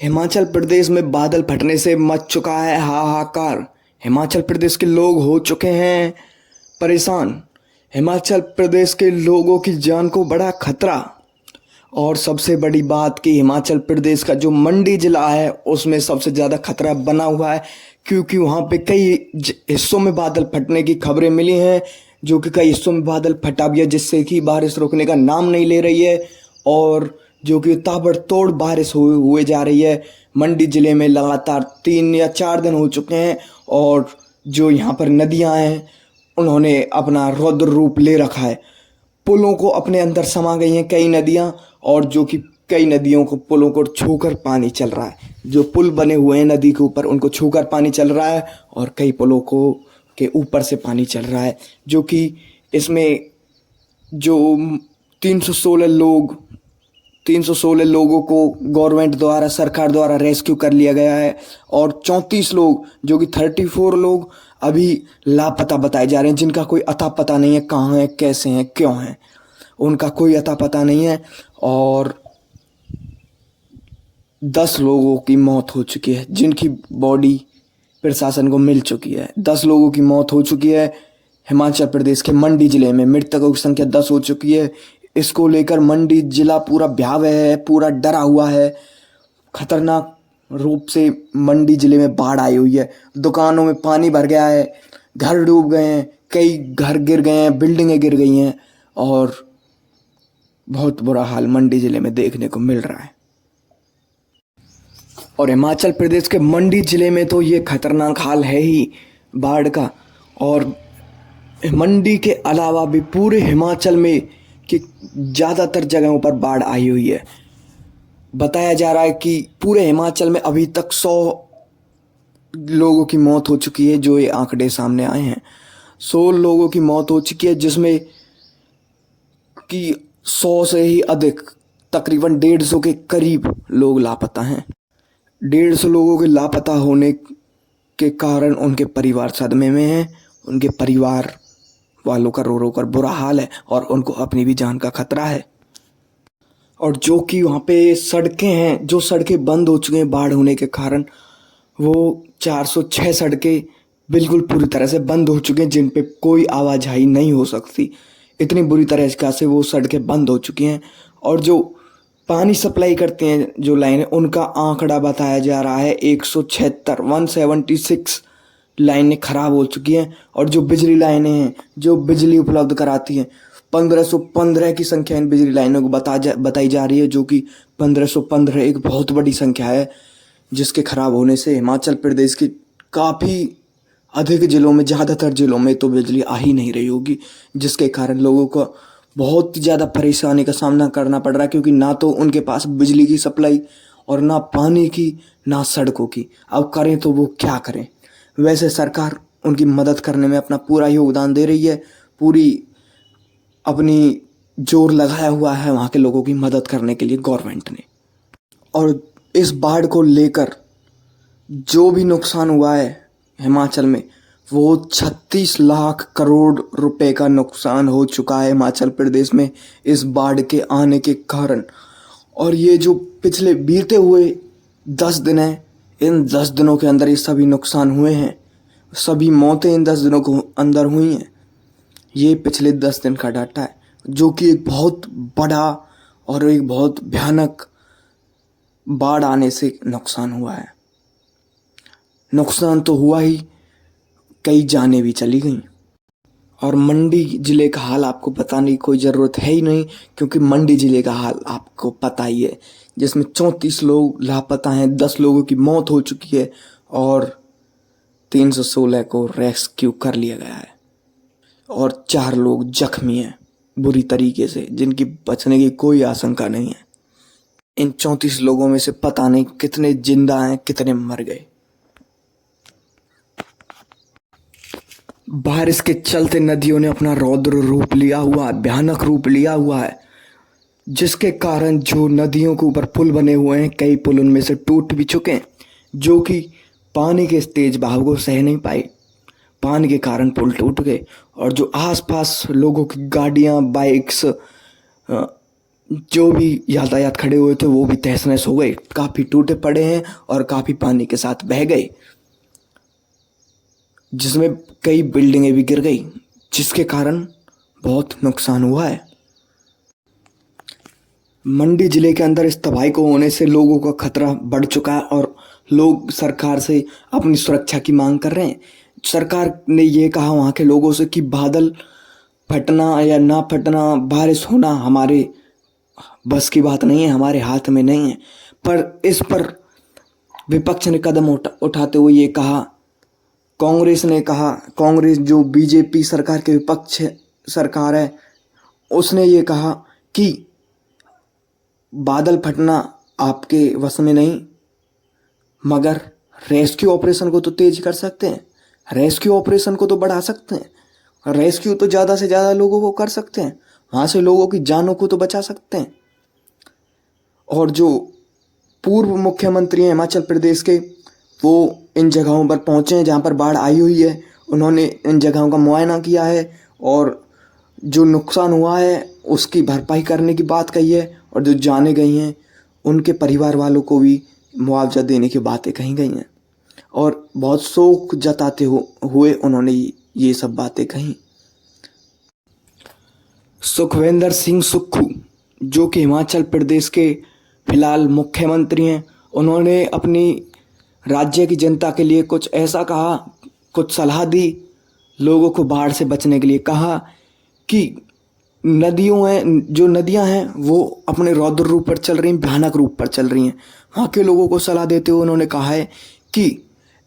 हिमाचल प्रदेश में बादल फटने से मच चुका है हाहाकार। हिमाचल प्रदेश के लोग हो चुके हैं परेशान। हिमाचल प्रदेश के लोगों की जान को बड़ा खतरा। और सबसे बड़ी बात कि हिमाचल प्रदेश का जो मंडी जिला है उसमें सबसे ज़्यादा खतरा बना हुआ है, क्योंकि वहाँ पे कई हिस्सों में बादल फटने की खबरें मिली हैं, जो कि कई हिस्सों में बादल फटा भी है, जिससे कि बारिश रुकने का नाम नहीं ले रही है और जो कि ताबड़तोड़ बारिश हुए जा रही है। मंडी ज़िले में लगातार 3 या 4 दिन हो चुके हैं और जो यहाँ पर नदियाँ हैं उन्होंने अपना रौद्र रूप ले रखा है। पुलों को अपने अंदर समा गई हैं कई नदियाँ, और जो कि कई नदियों को पुलों को छूकर पानी चल रहा है। जो पुल बने हुए हैं नदी के ऊपर उनको छूकर पानी चल रहा है और कई पुलों को के ऊपर से पानी चल रहा है, जो कि इसमें जो 316 लोगों को गवर्नमेंट द्वारा, सरकार द्वारा रेस्क्यू कर लिया गया है और 34 लोग, जो कि 34 लोग अभी लापता बताए जा रहे हैं, जिनका कोई अता पता नहीं है कहाँ हैं, कैसे हैं, क्यों हैं, उनका कोई अता पता नहीं है। और 10 लोगों की मौत हो चुकी है जिनकी बॉडी प्रशासन को मिल चुकी है। 10 लोगों की मौत हो चुकी है हिमाचल प्रदेश के मंडी जिले में। मृतकों की संख्या 10 हो चुकी है। इसको लेकर मंडी जिला पूरा भयावह है, पूरा डरा हुआ है। खतरनाक रूप से मंडी जिले में बाढ़ आई हुई है। दुकानों में पानी भर गया है, घर डूब गए हैं, कई घर गिर गए हैं, बिल्डिंगें गिर गई हैं और बहुत बुरा हाल मंडी जिले में देखने को मिल रहा है। और हिमाचल प्रदेश के मंडी जिले में तो ये खतरनाक हाल है ही बाढ़ का। और मंडी के अलावा भी पूरे हिमाचल में कि ज़्यादातर जगहों पर बाढ़ आई हुई है। बताया जा रहा है कि पूरे हिमाचल में अभी तक 100 लोगों की मौत हो चुकी है। जो ये आंकड़े सामने आए हैं, 100 लोगों की मौत हो चुकी है, जिसमें कि 100 से ही अधिक, तकरीबन 150 के करीब लोग लापता हैं। 150 लोगों के लापता होने के कारण उनके परिवार सदमे में हैं। उनके परिवार वालों का रो रो कर बुरा हाल है और उनको अपनी भी जान का खतरा है। और जो कि वहाँ पे सड़कें हैं, जो सड़कें बंद हो चुकी हैं बाढ़ होने के कारण, वो 406 सड़कें बिल्कुल पूरी तरह से बंद हो चुकी हैं, जिन पे कोई आवाजाही नहीं हो सकती। इतनी बुरी तरह से वो सड़कें बंद हो चुकी हैं। और जो पानी सप्लाई करते हैं जो लाइनें, उनका आंकड़ा बताया जा रहा है 176 लाइनें खराब हो चुकी हैं। और जो बिजली लाइनें हैं, जो बिजली उपलब्ध कराती हैं, 1515 की संख्या इन बिजली लाइनों को बताई जा रही है, जो कि 1515 एक बहुत बड़ी संख्या है, जिसके खराब होने से हिमाचल प्रदेश के काफ़ी अधिक जिलों में, ज़्यादातर जिलों में तो बिजली आ ही नहीं रही होगी, जिसके कारण लोगों को बहुत ज़्यादा परेशानी का सामना करना पड़ रहा है, क्योंकि ना तो उनके पास बिजली की सप्लाई और ना पानी की, ना सड़कों की। अब करें तो वो क्या करें। वैसे सरकार उनकी मदद करने में अपना पूरा योगदान दे रही है, पूरी अपनी जोर लगाया हुआ है वहाँ के लोगों की मदद करने के लिए गवर्नमेंट ने। और इस बाढ़ को लेकर जो भी नुकसान हुआ है हिमाचल में, वो 36 लाख करोड़ रुपए का नुकसान हो चुका है हिमाचल प्रदेश में इस बाढ़ के आने के कारण। और ये जो पिछले बीते हुए 10 दिन हैं, इन 10 दिनों के अंदर ये सभी नुकसान हुए हैं, सभी मौतें इन 10 दिनों के अंदर हुई हैं। ये पिछले 10 दिन का डाटा है, जो कि एक बहुत बड़ा और एक बहुत भयानक बाढ़ आने से नुकसान हुआ है। नुकसान तो हुआ ही, कई जानें भी चली गईं। और मंडी ज़िले का हाल आपको बताने की कोई ज़रूरत है ही नहीं, क्योंकि मंडी ज़िले का हाल आपको पता ही है, जिसमें 34 लोग लापता हैं, 10 लोगों की मौत हो चुकी है और 316 को रेस्क्यू कर लिया गया है और 4 लोग जख्मी हैं बुरी तरीके से, जिनकी बचने की कोई आशंका नहीं है। इन 34 लोगों में से पता नहीं कितने जिंदा हैं, कितने मर गए। बारिश के चलते नदियों ने अपना रौद्र रूप लिया हुआ है, भयानक रूप लिया हुआ है, जिसके कारण जो नदियों के ऊपर पुल बने हुए हैं, कई पुल उनमें से टूट भी चुके हैं, जो कि पानी के तेज बहाव को सह नहीं पाए। पानी के कारण पुल टूट गए और जो आसपास लोगों की गाड़ियां, बाइक्स, जो भी यातायात खड़े हुए थे वो भी तहस नहस हो गए, काफ़ी टूटे पड़े हैं और काफ़ी पानी के साथ बह गए, जिसमें कई बिल्डिंगें भी गिर गई, जिसके कारण बहुत नुकसान हुआ है। मंडी जिले के अंदर इस तबाही को होने से लोगों का खतरा बढ़ चुका है और लोग सरकार से अपनी सुरक्षा की मांग कर रहे हैं। सरकार ने ये कहा वहाँ के लोगों से कि बादल फटना या ना फटना, बारिश होना हमारे बस की बात नहीं है, हमारे हाथ में नहीं है। पर इस पर विपक्ष ने कदम उठाते हुए ये कहा, कांग्रेस ने कहा, कांग्रेस जो बीजेपी सरकार के विपक्ष सरकार है, उसने ये कहा कि बादल फटना आपके वश में नहीं, मगर रेस्क्यू ऑपरेशन को तो तेज कर सकते हैं, रेस्क्यू ऑपरेशन को तो बढ़ा सकते हैं, रेस्क्यू तो ज़्यादा से ज़्यादा लोगों को कर सकते हैं, वहाँ से लोगों की जानों को तो बचा सकते हैं। और जो पूर्व मुख्यमंत्री हैं हिमाचल प्रदेश के, वो इन जगहों पर पहुँचे हैं जहाँ पर बाढ़ आई हुई है। उन्होंने इन जगहों का मुआयना किया है और जो नुकसान हुआ है उसकी भरपाई करने की बात कही है, और जो जाने गई हैं उनके परिवार वालों को भी मुआवजा देने की बातें कही गई हैं, और बहुत शोक जताते हुए उन्होंने ये सब बातें कही। सुखविंदर सिंह सुक्खू, जो कि हिमाचल प्रदेश के फिलहाल मुख्यमंत्री हैं, उन्होंने अपनी राज्य की जनता के लिए कुछ ऐसा कहा, कुछ सलाह दी, लोगों को बाढ़ से बचने के लिए कहा कि जो नदियां हैं वो अपने रौद्र रूप पर चल रही हैं, भयानक रूप पर चल रही हैं। वहाँ के लोगों को सलाह देते हुए उन्होंने कहा है कि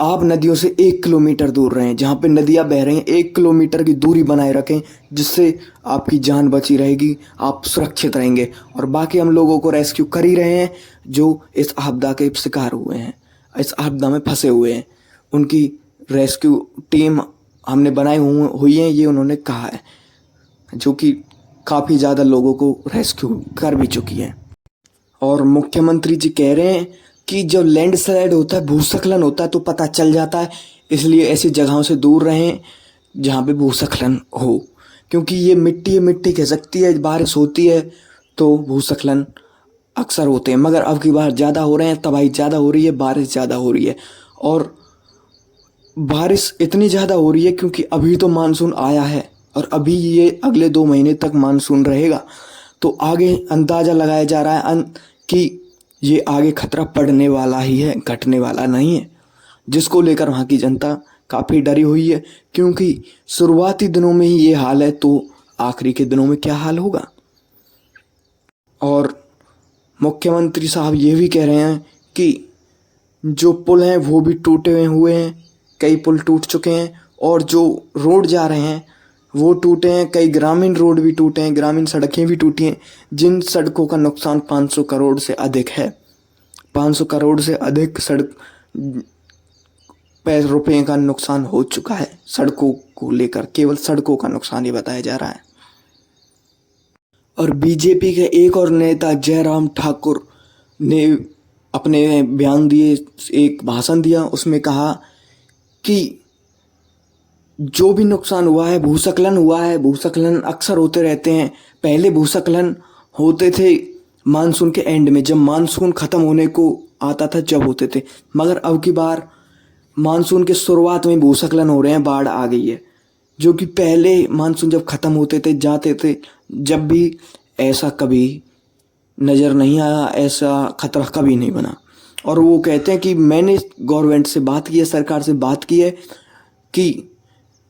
आप नदियों से 1 किलोमीटर दूर रहें, जहाँ पे नदियाँ बह रही हैं 1 किलोमीटर की दूरी बनाए रखें, जिससे आपकी जान बची रहेगी, आप सुरक्षित रहेंगे। और बाकी हम लोगों को रेस्क्यू कर ही रहे हैं जो इस आपदा के शिकार हुए हैं, इस आपदा में फंसे हुए हैं, उनकी रेस्क्यू टीम हमने बनाई हुई है, ये उन्होंने कहा है, जो कि काफ़ी ज़्यादा लोगों को रेस्क्यू कर भी चुकी है। और मुख्यमंत्री जी कह रहे हैं कि जब लैंडस्लाइड होता है, भूस्खलन होता है, तो पता चल जाता है, इसलिए ऐसी जगहों से दूर रहें जहाँ पे भूस्खलन हो, क्योंकि ये मिट्टी खिसकती है, बारिश होती है तो भूस्खलन अक्सर होते हैं, मगर अब की बार ज़्यादा हो रहे हैं, तबाही ज़्यादा हो रही है, बारिश ज़्यादा हो रही है। और बारिश इतनी ज़्यादा हो रही है क्योंकि अभी तो मानसून आया है और अभी ये अगले 2 महीने तक मानसून रहेगा, तो आगे अंदाज़ा लगाया जा रहा है कि ये आगे खतरा पड़ने वाला ही है, घटने वाला नहीं है, जिसको लेकर वहाँ की जनता काफ़ी डरी हुई है, क्योंकि शुरुआती दिनों में ही ये हाल है तो आखिरी के दिनों में क्या हाल होगा। और मुख्यमंत्री साहब ये भी कह रहे हैं कि जो पुल हैं वो भी टूटे हुए हैं, कई पुल टूट चुके हैं, और जो रोड जा रहे हैं वो टूटे हैं, कई ग्रामीण रोड भी टूटे हैं, ग्रामीण सड़कें भी टूटी हैं, जिन सड़कों का नुकसान 500 करोड़ से अधिक है। 500 करोड़ से अधिक रुपए का नुकसान हो चुका है सड़कों को लेकर, केवल सड़कों का नुकसान ही बताया जा रहा है। और बीजेपी के एक और नेता जयराम ठाकुर ने अपने बयान दिए, एक भाषण दिया, उसमें कहा कि जो भी नुकसान हुआ है, भूस्खलन हुआ है, भूस्खलन अक्सर होते रहते हैं। पहले भूस्खलन होते थे मानसून के एंड में, जब मानसून ख़त्म होने को आता था जब होते थे, मगर अब की बार मानसून के शुरुआत में भूस्खलन हो रहे हैं, बाढ़ आ गई है, जो कि पहले मानसून जब ख़त्म होते थे जाते थे, जब भी ऐसा कभी नज़र नहीं आया, ऐसा खतरा कभी नहीं बना। और वो कहते हैं कि मैंने गवर्नमेंट से बात की है, सरकार से बात की है कि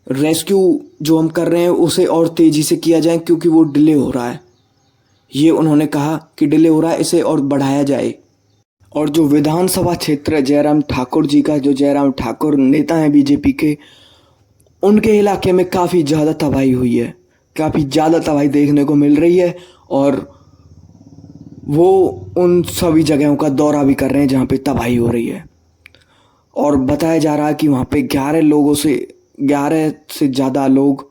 रेस्क्यू जो हम कर रहे हैं उसे और तेज़ी से किया जाए, क्योंकि वो डिले हो रहा है। ये उन्होंने कहा कि डिले हो रहा है, इसे और बढ़ाया जाए। और जो विधानसभा क्षेत्र है जयराम ठाकुर जी का, जो जयराम ठाकुर नेता हैं बीजेपी के, उनके इलाके में काफ़ी ज़्यादा तबाही हुई है, काफ़ी ज़्यादा तबाही देखने को मिल रही है, और वो उन सभी जगहों का दौरा भी कर रहे हैं जहाँ पे तबाही हो रही है। और बताया जा रहा है कि वहाँ पे 11 से ज़्यादा लोग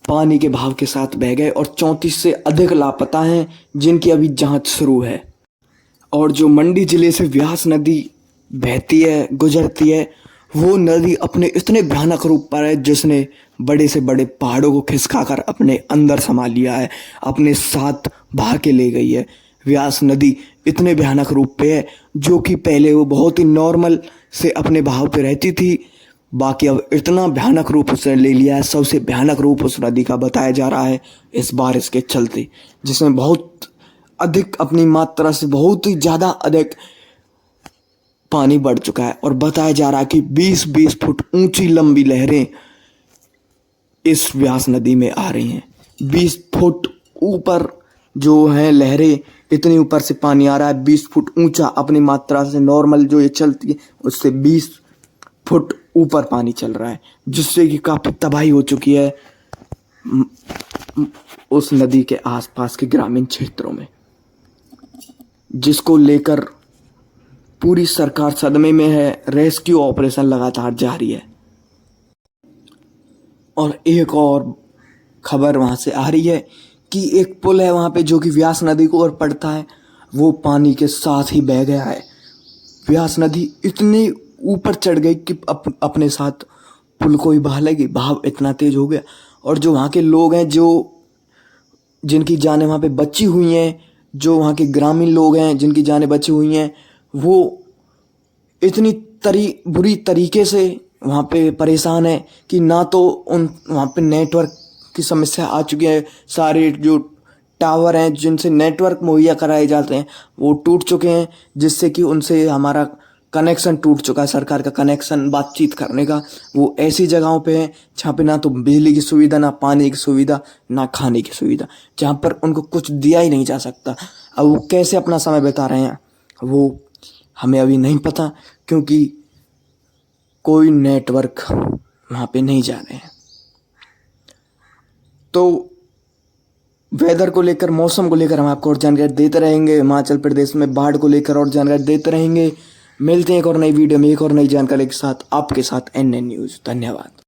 पानी के बहाव के साथ बह गए, और 34 से अधिक लापता हैं, जिनकी अभी जांच शुरू है। और जो मंडी ज़िले से व्यास नदी बहती है, गुजरती है, वो नदी अपने इतने भयानक रूप पर है जिसने बड़े से बड़े पहाड़ों को खिसकाकर अपने अंदर समा लिया है, अपने साथ बहा के ले गई है। व्यास नदी इतने भयानक रूप पे है जो कि पहले वो बहुत ही नॉर्मल से अपने बहाव पे रहती थी, बाकी अब इतना भयानक रूप उसने ले लिया है। सबसे भयानक रूप उस नदी का बताया जा रहा है इस बारिश के चलते, जिसमें बहुत अधिक अपनी मात्रा से बहुत ही ज़्यादा अधिक पानी बढ़ चुका है और बताया जा रहा है कि 20-20 फुट ऊंची लंबी लहरें इस व्यास नदी में आ रही हैं। 20 फुट ऊपर जो है लहरें, इतनी ऊपर से पानी आ रहा है, 20 फुट ऊंचा अपनी मात्रा से नॉर्मल जो ये चलती है उससे 20 फुट ऊपर पानी चल रहा है, जिससे कि काफ़ी तबाही हो चुकी है उस नदी के आसपास के ग्रामीण क्षेत्रों में, जिसको लेकर पूरी सरकार सदमे में है। रेस्क्यू ऑपरेशन लगातार जारी है। और एक और खबर वहाँ से आ रही है कि एक पुल है वहाँ पे जो कि व्यास नदी को ओर पड़ता है, वो पानी के साथ ही बह गया है। व्यास नदी इतनी ऊपर चढ़ गई कि अपने साथ पुल को ही बहा लेगी। बहाव इतना तेज हो गया और जो वहाँ के लोग हैं, जो जिनकी जानें वहाँ पे बची हुई हैं, जो वहाँ के ग्रामीण लोग हैं जिनकी जानें बची हुई हैं, वो इतनी बुरी तरीके से वहाँ पे परेशान है कि ना तो वहाँ पे नेटवर्क की समस्या आ चुकी है। सारे जो टावर हैं जिनसे नेटवर्क मुहैया कराए जाते हैं वो टूट चुके हैं, जिससे कि उनसे हमारा कनेक्शन टूट चुका है। सरकार का कनेक्शन बातचीत करने का वो ऐसी जगहों पे है जहाँ पे ना तो बिजली की सुविधा, ना पानी की सुविधा, ना खाने की सुविधा, जहाँ पर उनको कुछ दिया ही नहीं जा सकता। अब वो कैसे अपना समय बिता रहे हैं वो हमें अभी नहीं पता, क्योंकि कोई नेटवर्क वहाँ पे नहीं जा रहे हैं। तो वेदर को लेकर, मौसम को लेकर हम आपको और जानकारी देते रहेंगे। हिमाचल प्रदेश में बाढ़ को लेकर और जानकारी देते रहेंगे। मिलते हैं एक और नई वीडियो में एक और नई जानकारी के साथ, आपके साथ NN न्यूज़। धन्यवाद।